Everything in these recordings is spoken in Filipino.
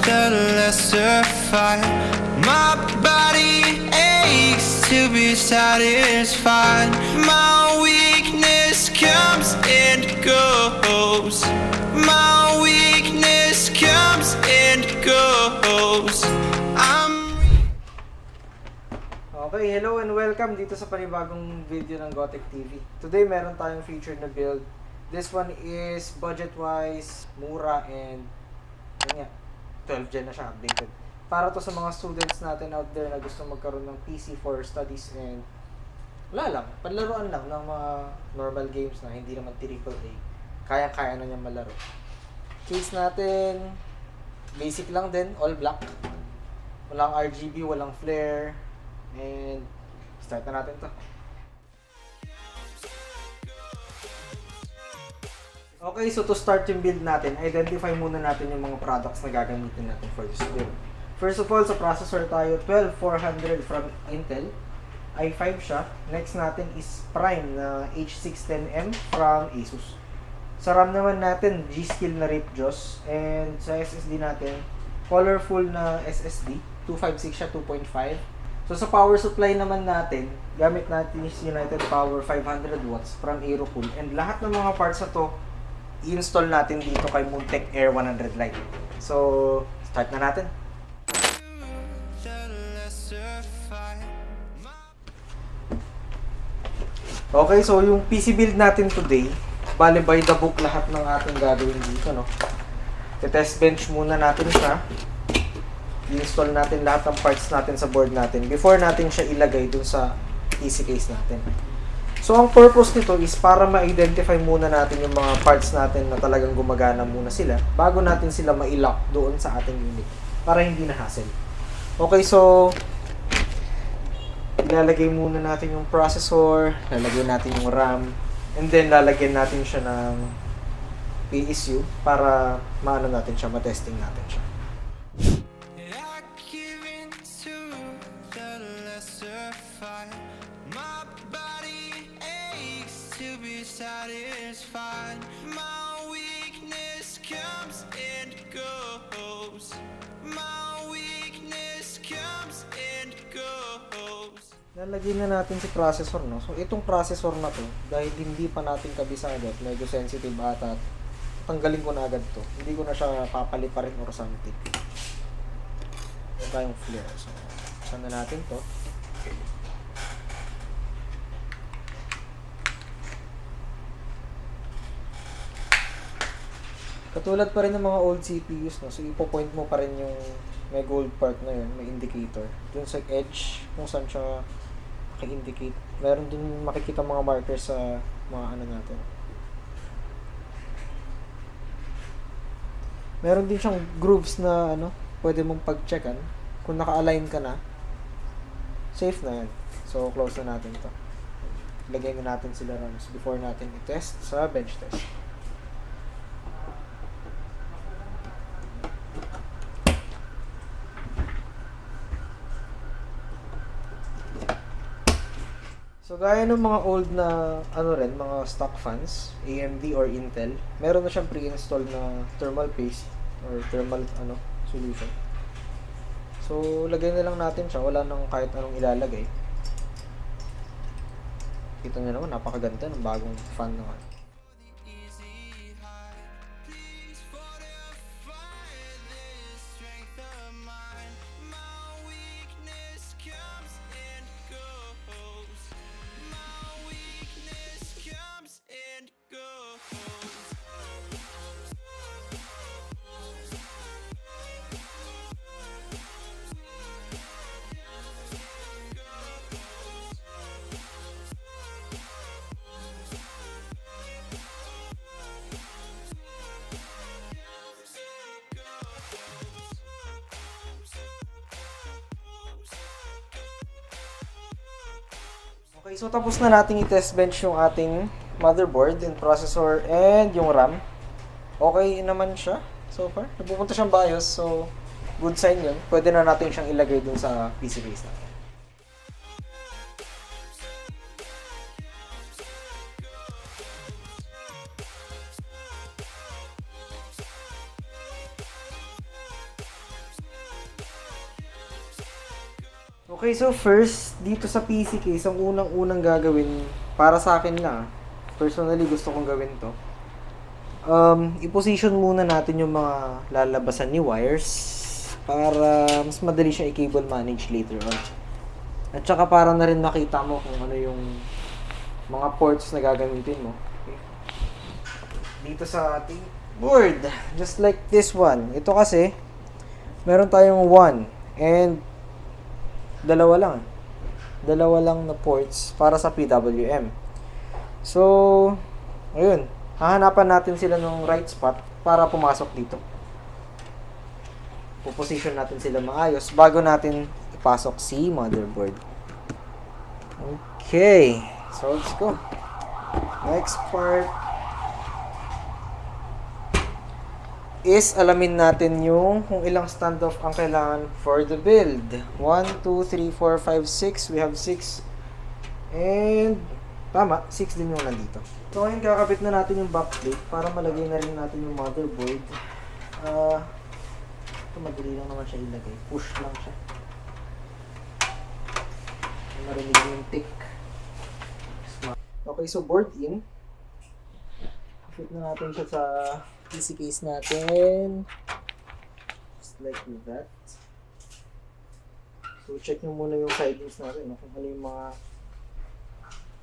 the lesser fight. My body aches to be satisfied. My weakness comes and goes. My weakness comes and goes. Okay, hello and welcome dito sa panibagong video ng Gothic TV. Today meron tayong featured na build. This one is budget-wise, mura, and yun nga, 12 gen na siya, updated. Para to sa mga students natin out there na gusto magkaroon ng PC for studies and wala lang, panlaruan lang ng mga normal games na hindi naman AAA. Kaya-kaya na niyang malaro. Case natin, basic lang din, all black. Walang RGB, walang flare. And start na natin to. Okay, so to start yung build natin, identify muna natin yung mga products na gagamitin natin for this build. First of all, sa processor tayo, 12400 from Intel. i5 siya. Next natin is Prime na H610M from Asus. Sa RAM naman natin, G-Skill na Ripjos. And sa SSD natin, colorful na SSD. 256 siya, 2.5. So sa power supply naman natin, gamit natin is United Power 500 watts from Aerocool. And lahat ng mga parts na to, i-install natin dito kay Moontek Air 100 Lite. So, start na natin. Okay, so yung PC build natin today, bale by the book lahat ng ating gagawin dito, no? Test bench muna natin siya. I-install natin lahat ng parts natin sa board natin before natin siya ilagay dun sa PC case natin. So, ang purpose nito is para ma-identify muna natin yung mga parts natin na talagang gumagana muna sila bago natin sila ma-lock doon sa ating unit para hindi na hassle. Okay, so ilalagay muna natin yung processor, lalagyan natin yung RAM, and then lalagyan natin siya ng PSU para maano natin siya, ma-testing natin siya. Satisfied. My weakness comes and goes. My weakness comes and goes. Lalagyan na natin si processor, no? So, itong processor na to, dahil hindi pa natin kabisado at medyo sensitive ata, tanggalin ko na agad to. Hindi ko na siya papalit pa rin or something. Ito tayong flare. So, saan na natin to? Katulad pa rin ng mga old CPUs, no? So, ipo-point mo pa rin yung may gold part na yun, may indicator. Dun sa edge, kung saan siya maki-indicate. Meron din makikita mga markers sa mga ano natin. Meron din siyang grooves na ano, pwede mong pag-checkan. Kung naka-align ka na, safe na yan. So, close na natin to. Lagay na natin sila RAMs before natin i-test sa bench test. So, gaya ng mga old na, mga stock fans, AMD or Intel, meron na siyang pre-install na thermal paste or thermal, solution. So, lagay na lang natin siya. Wala nang kahit anong ilalagay. Kita nyo naman, napakaganda ng bagong fan naman. Okay, so tapos na nating i-test bench yung ating motherboard and processor and yung RAM. Okay naman siya so far. Napupunta siyang BIOS, so good sign yun. Pwede na natin siyang ilagay dun sa PC case natin. Okay, so first, dito sa PC case, ang unang-unang gagawin, para sa akin lang, personally gusto kong gawin to. I-position muna natin yung mga lalabasan ni wires para mas madali siya i-cable manage later on. At saka para na rin makita mo kung ano yung mga ports na gagamitin mo. Okay. Dito sa ating board, just like this one. Ito kasi, meron tayong 1 and dalawa lang na ports para sa PWM. So, ayun, hahanapan natin sila ng right spot para pumasok dito. Puposition natin sila maayos bago natin ipasok si motherboard. Okay, so let's go. Next part is alamin natin yung kung ilang standoff ang kailangan for the build. 1, 2, 3, 4, 5, 6. We have 6. And tama, 6 din yung nandito. So ngayon kakabit na natin yung backplate para malagay na rin natin yung motherboard. Ito madali lang naman siya ilagay. Push lang siya. Marinig yung tick. Okay, so board in. Fit na natin siya sa PC case natin. Just like that. So check nyo muna yung sidings natin. Kung ano yung mga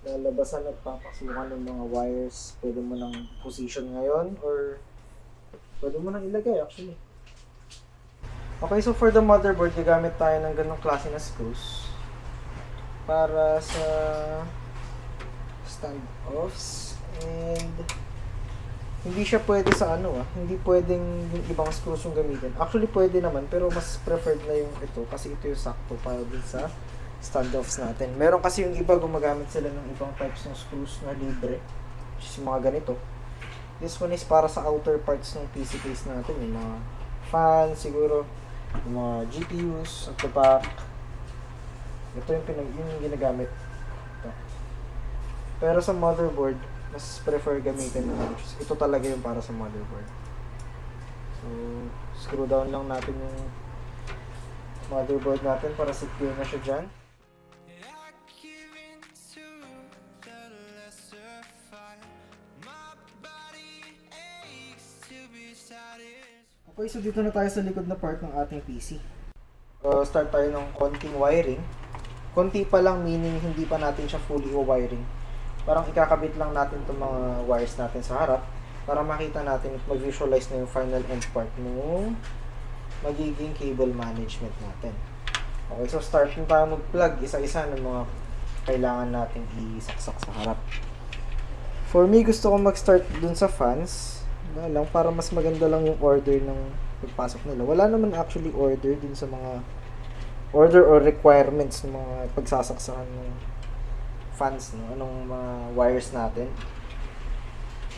lalabasan at papasukan ng mga wires. Pwede mo nang position ngayon or pwede mo nang ilagay actually. Okay, so for the motherboard, gagamit tayo ng ganong klase na screws para sa standoffs and hindi siya pwede sa hindi pwedeng yung ibang screws yung gamitin. Actually pwede naman pero mas preferred na yung ito kasi ito yung sakto para din sa standoffs natin. Meron kasi yung iba gumagamit sila ng ibang types ng screws na libre, which is mga ganito. This one is para sa outer parts ng PC case natin, yung mga fans siguro, yung mga GPUs at the back. Ito yung ginagamit. Ito. Pero sa motherboard, mas prefer gamitin ito talaga yung para sa motherboard. So, screw down lang natin yung motherboard natin para secure na siya dyan. I give in to the lesser fight. My body aches to be satisfied. Okay, so dito na tayo sa likod na part ng ating PC. Start tayo ng konting wiring. Konti pa lang, meaning hindi pa natin siya fully wiring. Parang ikakabit lang natin itong mga wires natin sa harap para makita natin at mag-visualize na yung final end part ng magiging cable management natin. Okay, so start na tayo mag-plug isa-isa ng mga kailangan natin isaksak sa harap. For me, gusto ko mag-start dun sa fans. Lang para mas maganda lang yung order ng pagpasok nila. Wala naman actually order dun sa mga order or requirements ng mga pagsasaksakan ng fans, no? Anong mga wires natin.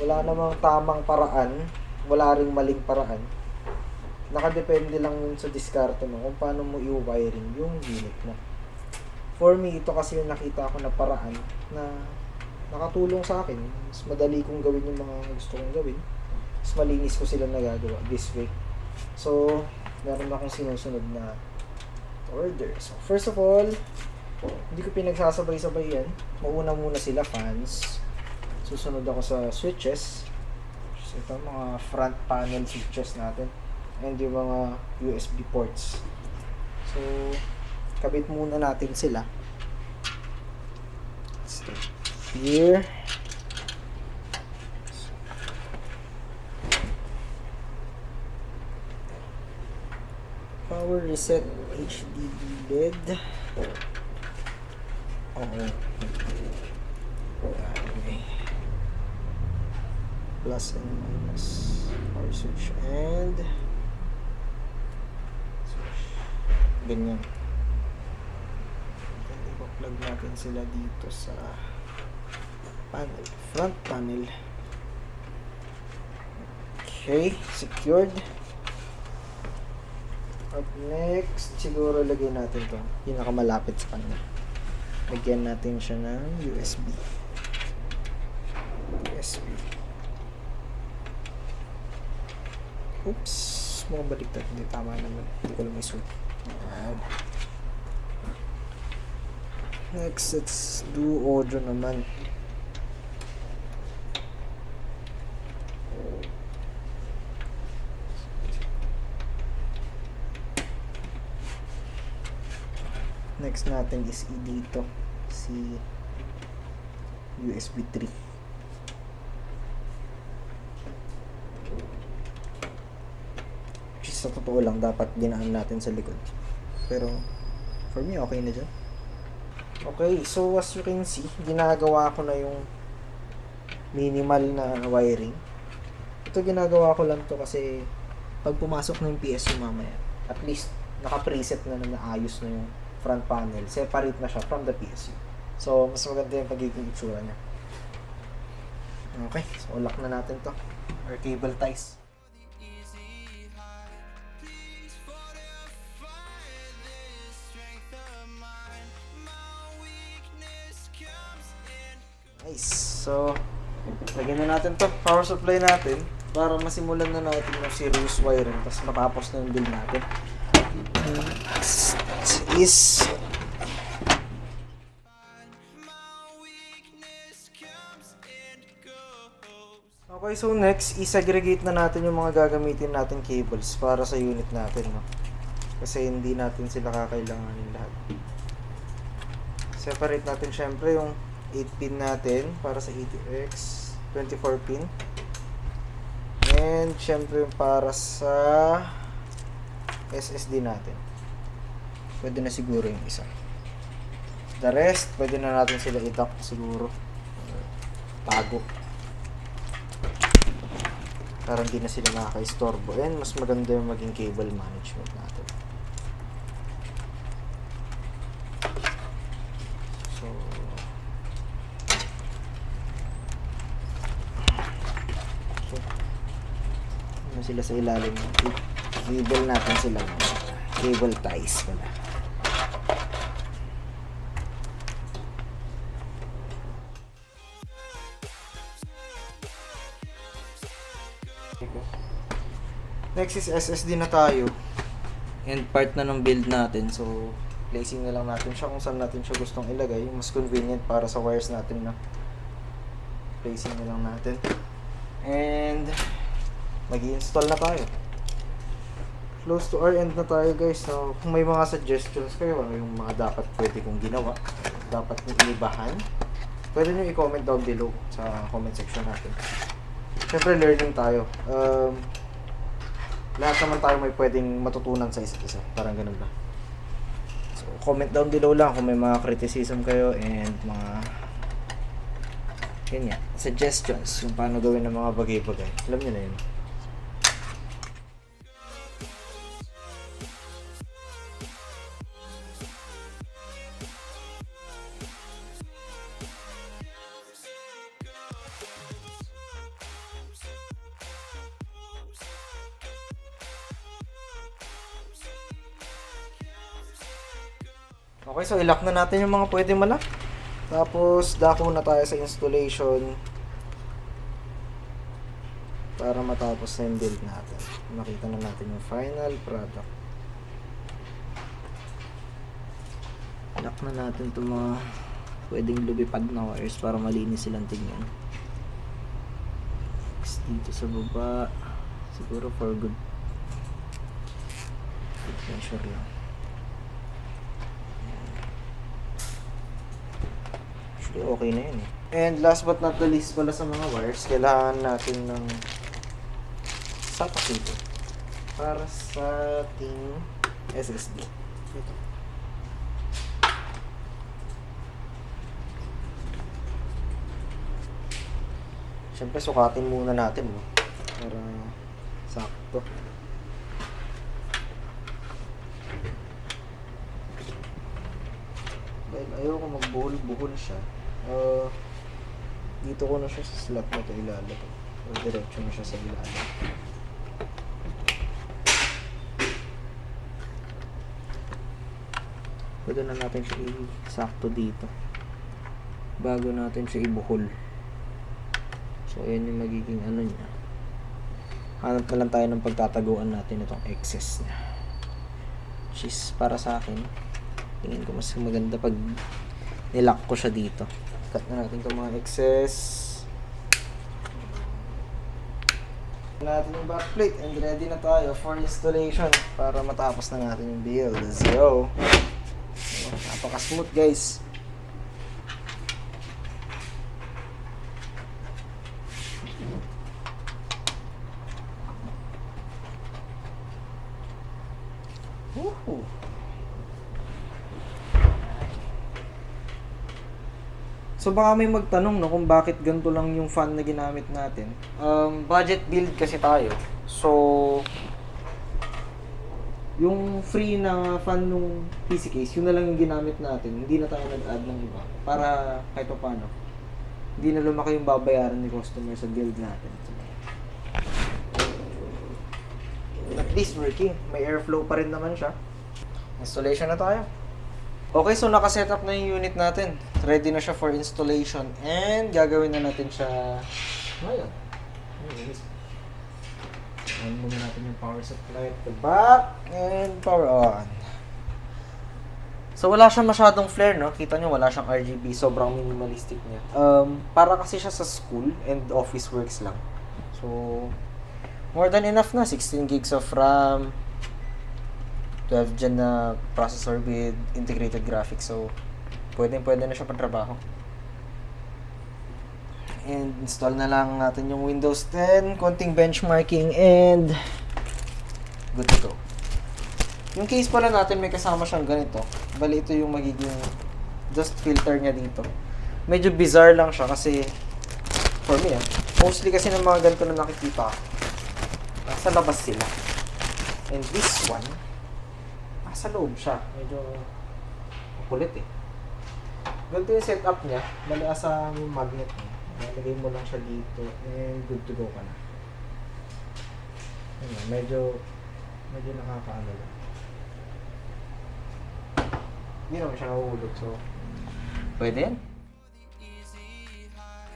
Wala namang tamang paraan, wala ring maling paraan. Nakadepende lang yun sa diskarte mo kung paano mo i-wiring yung unit mo. For me, ito kasi yung nakita ko na paraan na nakatulong sa akin. Mas madali kong gawin yung mga gusto kong gawin. Mas malinis ko sila nagagawa this way. So, meron akong sinusunod na order. So, first of all, hindi ko pinagsasabay-sabay yan. Mauna muna sila fans. Susunod ako sa switches. So, ito mga front panel switches natin. And yung mga USB ports. So, kabit muna natin sila. Start here. Power reset HDD LED. Okay. Plus and minus power switch and switch. Ganyan. Then ipa-plug natin sila dito sa panel, front panel. Okay, secured. Up next, siguro lagay natin to pinakamalapit sa kanya. Lagyan natin siya ng USB. Oops, mukhang baliktad. Hindi, tama naman. Hindi ko lang may suit. Next, let's do audio naman. Next natin is dito si USB 3. Which is, sa totoo lang, dapat dinaan natin sa likod. Pero, for me, okay na dyan. Okay, so as you can see, ginagawa ko na yung minimal na wiring. Ito ginagawa ko lang to kasi pag pumasok na yung PSU mamaya, at least naka-preset na naayos na yung front panel. Separate na siya from the PSU. So, mas maganda yung pagiging itsura niya. Okay, so lock na natin to. Or cable ties. easy high. Please fortify this strength of mine. My weakness comes in. Nice. So, lagyan na natin to. Power supply natin para masimulan na natin yung serious wiring. Tapos matapos na yung build natin. Next is My weakness comes and goes. okay, so next, isegregate na natin yung mga gagamitin natin cables para sa unit natin, no? Kasi hindi natin sila kakailanganin lahat. Separate natin syempre yung 8-pin natin para sa ATX, 24-pin. And syempre yung para sa SSD natin. Pwede na siguro yung isa. The rest, pwede na natin sila i-dock siguro. Tago. Para hindi na sila nakaka-istorbo. And mas maganda yung maging cable management natin. So, ano sila sa ilalim? Cable natin sila. Cable ties pala. Next is SSD na tayo. And part na ng build natin. So, placing na lang natin siya kung saan natin siya gustong ilagay. Mas convenient para sa wires natin na placing na lang natin. And mag-i-install na tayo. Close to our end na tayo, guys. So, kung may mga suggestions kayo, ano yung mga dapat pwede kong ginawa, dapat nyo ibahan, pwede nyo i-comment down below sa comment section natin. Siyempre, learning tayo. Lahat naman tayo may pwedeng matutunan sa isa't isa. Parang ganun ba. So, comment down below lang kung may mga criticism kayo and mga yun nga, suggestions kung paano gawin ng mga bagay-bagay. Alam nyo na yun. Okay, so ilock na natin yung mga pwede malak. Tapos, dako na tayo sa installation para matapos na yung build natin. Makita na natin yung final product. Ilock na natin itong mga pwedeng lumipad na wires para malinis silang tingnan. Next, dito sa baba, siguro for good measure lang. Okay na yun eh. And last but not the least pala sa mga wires, kailangan natin ng SATA cable para sa ating SSD. Ito. Siyempre sukatin muna natin para sakto. Dahil ayoko magbuhol-buhol siya. Dito ko na siya sa slot na ito ilalagay. O diretso na siya sa ilalim. Pwede na natin siya isakto dito bago natin siya ibuhol. So ayan yung magiging ano niya. Hanap na lang tayo ng pagtataguan natin itong excess niya. Which is para sa akin, tingin ko mas maganda pag Nilock ko siya dito. Cut na natin itong mga excess. Natin yung backplate and ready na tayo for installation para matapos na natin yung build. Let's go! Napaka-smooth, guys. Woohoo! So baka may magtanong no kung bakit ganito lang yung fan na ginamit natin. Budget build kasi tayo. So yung free na fan nung PC case, yun na lang yung ginamit natin. Hindi na tayo nag-add ng iba para kahit pa paano hindi na lumaki yung babayaran ni customer sa build natin. At least working. May airflow pa rin naman siya. Installation na tayo. Okay, so naka-setup na yung unit natin. Ready na siya for installation and gagawin na natin siya ngayon. On muna natin yung power supply at the back and power on. So wala siyang masyadong flare, no? Kita nyo, wala siyang RGB. Sobrang minimalistic niya. Para kasi siya sa school and office works lang. So, more than enough na. 16 gigs of RAM. 12 gen na processor with integrated graphics. So, pwede na siya pagtrabaho. And install na lang natin yung Windows 10, konting benchmarking, and good to go. Yung case pala natin, may kasama siyang ganito. Bali, ito yung magiging dust filter niya dito. Medyo bizarre lang siya kasi, for me, mostly kasi ng mga ganito na nakikita, nasa labas sila. And this one, nasa loob siya. Medyo kulit eh. Ganito yung setup niya. Bali, asa yung magnet niya. Nalagay mo lang siya dito and good to go ka na. Medyo nakakaano lang. Hindi naman siya nahuhulog, so pwede yan. easy high.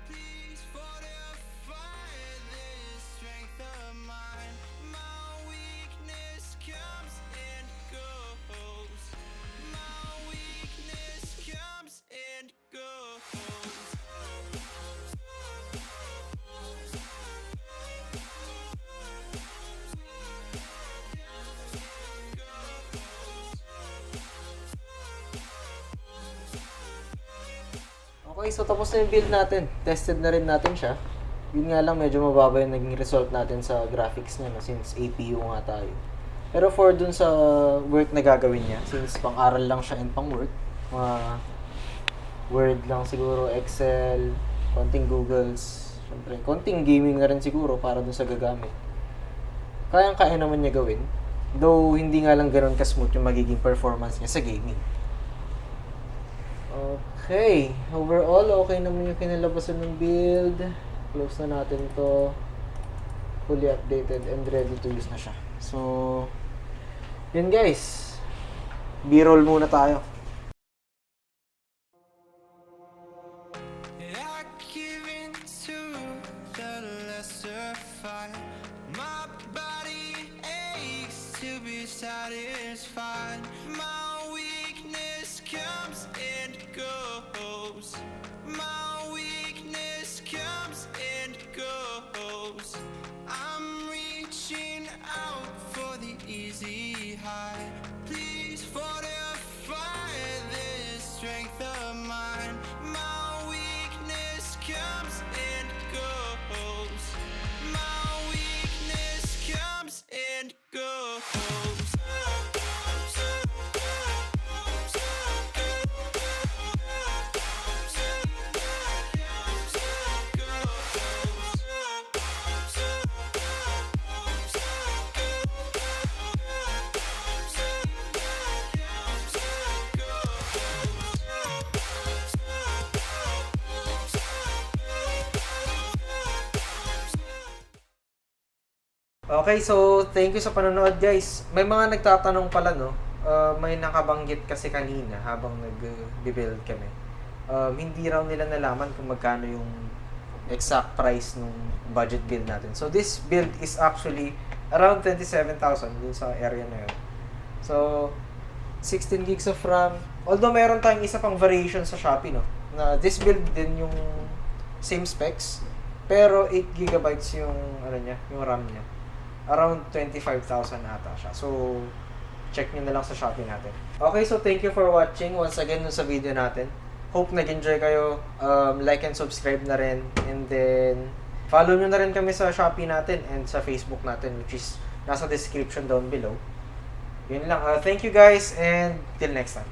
Please fortify this strength of mine. My weakness comes and goes. My weakness comes and goes. Okay, so tapos na yung build natin. Tested na rin natin siya. Yun nga lang, medyo mababa yung naging result natin sa graphics niya, no, since APU nga tayo. Pero for dun sa work na gagawin niya, since pang-aral lang siya and pang-work, mga Word lang siguro, Excel, konting Googles, syempre, konting gaming na rin siguro para dun sa gagamit. Kayang-kaya naman niya gawin. Though, hindi nga lang ganoon ka-smooth yung magiging performance niya sa gaming. Okay. Overall, okay naman yung kinalabasan ng build. Close na natin to. Fully updated and ready to use na siya. So, yun guys. B-roll muna tayo. I give in to the lesser fight. My body aches to be satisfied. My weakness comes and goes. My weakness comes and goes. I'm reaching out for the easy high. Please fortify this strength of mine. My weakness comes and goes. My weakness comes and goes. Okay, so thank you sa panonood guys. May mga nagtatanong pala no. May nakabanggit kasi kanina habang nag-build kami. Hindi raw nila nalaman kung magkano yung exact price ng budget build natin. So this build is actually around 27,000 dun sa area na yun. So 16 gigs of RAM. Although meron tayong isa pang variation sa Shopee, no? Na this build din yung same specs, pero 8 gigabytes yung ano niya, yung RAM niya. Around 25,000 ata siya. So, check nyo na lang sa Shopee natin. Okay, so thank you for watching once again dun sa video natin. Hope nag-enjoy kayo. Like and subscribe na rin. And then, follow nyo na rin kami sa Shopee natin and sa Facebook natin, which is nasa description down below. Yun lang. Thank you guys and till next time.